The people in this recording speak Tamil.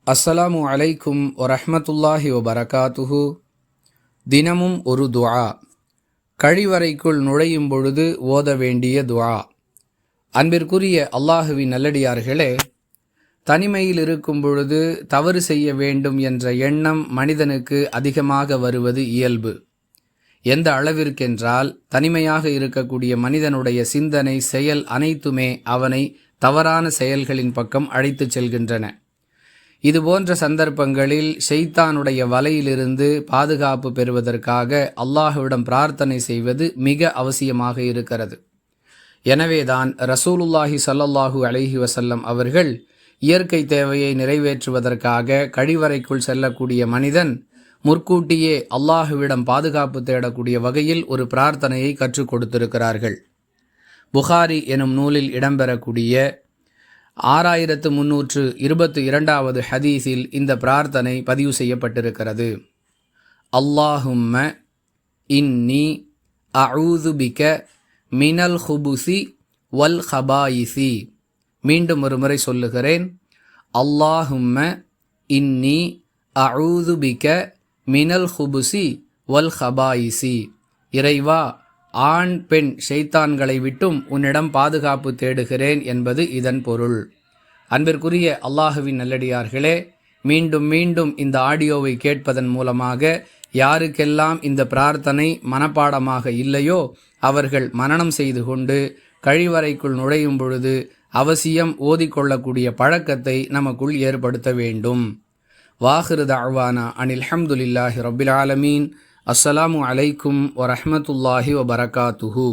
அஸ்ஸலாமு அலைக்கும் வரஹ்மத்துல்லாஹி வபரகாத்துஹு. தினமும் ஒரு துஆ. கழிவறைக்குள் நுழையும் பொழுது ஓத வேண்டிய துஆ. அன்பிற்குரிய அல்லாஹுவின் நல்லடியார்களே, தனிமையில் இருக்கும் பொழுது தவறு செய்ய வேண்டும் என்ற எண்ணம் மனிதனுக்கு அதிகமாக வருவது இயல்பு. எந்த அளவிற்கென்றால், தனிமையாக இருக்கக்கூடிய மனிதனுடைய சிந்தனை, செயல் அனைத்துமே அவனை தவறான செயல்களின் பக்கம் அழைத்துச் செல்கின்றன. இதுபோன்ற சந்தர்ப்பங்களில் ஷைத்தானுடைய வலையிலிருந்து பாதுகாப்பு பெறுவதற்காக அல்லாஹ்விடம் பிரார்த்தனை செய்வது மிக அவசியமாக இருக்கிறது. எனவேதான் ரசூலுல்லாஹி ஸல்லல்லாஹு அலைஹி வஸல்லம் அவர்கள் இயற்கை தேவையை நிறைவேற்றுவதற்காக கழிவறைக்குள் செல்லக்கூடிய மனிதன் முற்கூட்டியே அல்லாஹ்விடம் பாதுகாப்பு தேடக்கூடிய வகையில் ஒரு பிரார்த்தனையை கற்றுக் கொடுத்திருக்கிறார்கள். புகாரி எனும் நூலில் இடம்பெறக்கூடிய 6322வது ஹதீஸில் இந்த பிரார்த்தனை பதிவு செய்யப்பட்டிருக்கிறது. அல்லாஹும்ம இன்னி அஊது பிக மினல் ஹுபுசி வல் ஹபாயிசி. மீண்டும் ஒரு முறை சொல்லுகிறேன். அல்லாஹும்ம இன்னி அஊது பிக மினல் ஹுபுசி வல் ஹபாயிசி. இறைவா, ஆண் பெண் ஷைத்தான்களை விட்டும் உன்னிடம் பாதுகாப்பு தேடுகிறேன் என்பது இதன் பொருள். அன்பிற்குரிய அல்லாஹுவின் நல்லடியார்களே, மீண்டும் மீண்டும் இந்த ஆடியோவை கேட்பதன் மூலமாக யாருக்கெல்லாம் இந்த பிரார்த்தனை மனப்பாடமாக இல்லையோ அவர்கள் மனனம் செய்து கொண்டு கழிவறைக்குள் நுழையும் பொழுது அவசியம் ஓதிக்கொள்ளக்கூடிய பழக்கத்தை நமக்குள் ஏற்படுத்த வேண்டும். வாஹிரு தஅவானா அனில் ஹம்துலில்லாஹி ரப்பில் ஆலமீன். அஸ்ஸலாமு அலைக்கும் வரஹ்மத்துல்லாஹி வபரகாத்துஹு.